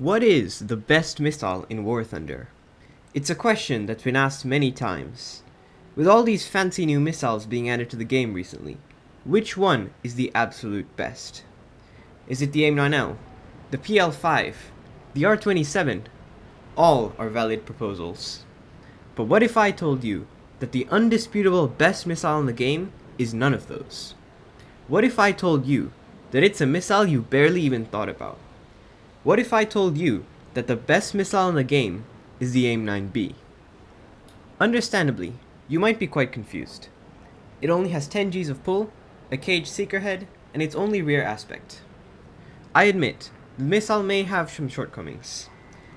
What is the best missile in War Thunder? It's a question that's been asked many times. With all these fancy new missiles being added to the game recently, which one is the absolute best? Is it the AIM-9L, the PL-5, the R-27? All are valid proposals. But what if I told you that the undisputable best missile in the game is none of those? What if I told you that it's a missile you barely even thought about? What if I told you that the best missile in the game is the AIM-9B? Understandably, you might be quite confused. It only has 10 Gs of pull, a caged seeker head, and its only rear aspect. I admit, the missile may have some shortcomings,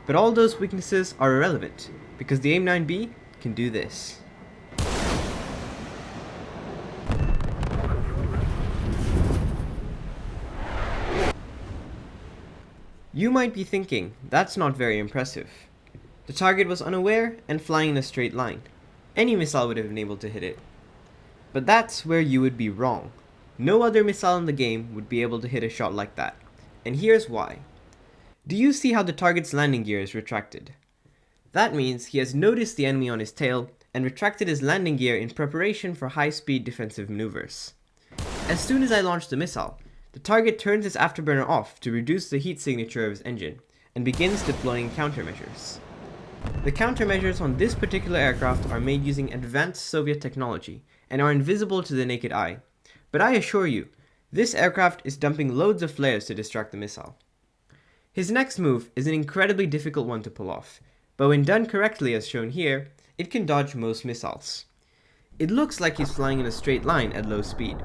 but all those weaknesses are irrelevant, because the AIM-9B can do this. You might be thinking, that's not very impressive. The target was unaware and flying in a straight line. Any missile would have been able to hit it. But that's where you would be wrong. No other missile in the game would be able to hit a shot like that. And here's why. Do you see how the target's landing gear is retracted? That means he has noticed the enemy on his tail and retracted his landing gear in preparation for high-speed defensive maneuvers. As soon as I launch the missile, the target turns his afterburner off to reduce the heat signature of his engine, and begins deploying countermeasures. The countermeasures on this particular aircraft are made using advanced Soviet technology, and are invisible to the naked eye. But I assure you, this aircraft is dumping loads of flares to distract the missile. His next move is an incredibly difficult one to pull off, but when done correctly as shown here, it can dodge most missiles. It looks like he's flying in a straight line at low speed,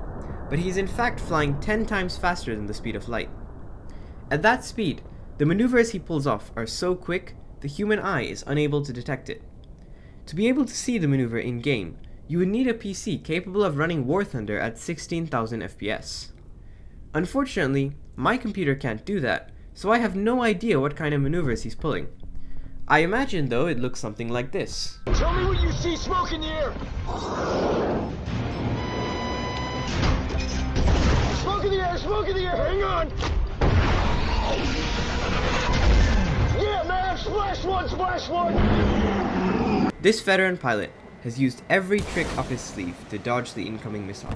but he's in fact flying 10 times faster than the speed of light. At that speed, the maneuvers he pulls off are so quick, the human eye is unable to detect it. To be able to see the maneuver in-game, you would need a PC capable of running War Thunder at 16,000 FPS. Unfortunately, my computer can't do that, so I have no idea what kind of maneuvers he's pulling. I imagine though it looks something like this. Tell me what you see, smoke in the air! Smoke in the air, smoke in the air, hang on! Yeah, man, splash one, splash one! This veteran pilot has used every trick up his sleeve to dodge the incoming missile.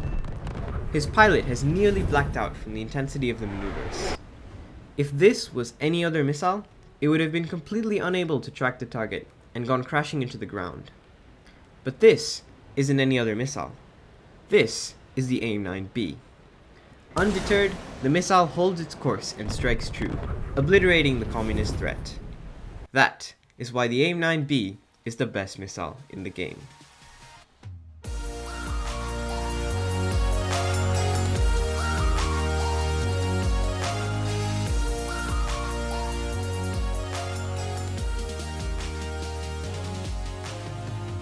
His pilot has nearly blacked out from the intensity of the maneuvers. If this was any other missile, it would have been completely unable to track the target and gone crashing into the ground. But this isn't any other missile. This is the AIM-9B. Undeterred, the missile holds its course and strikes true, obliterating the communist threat. That is why the AIM-9B is the best missile in the game.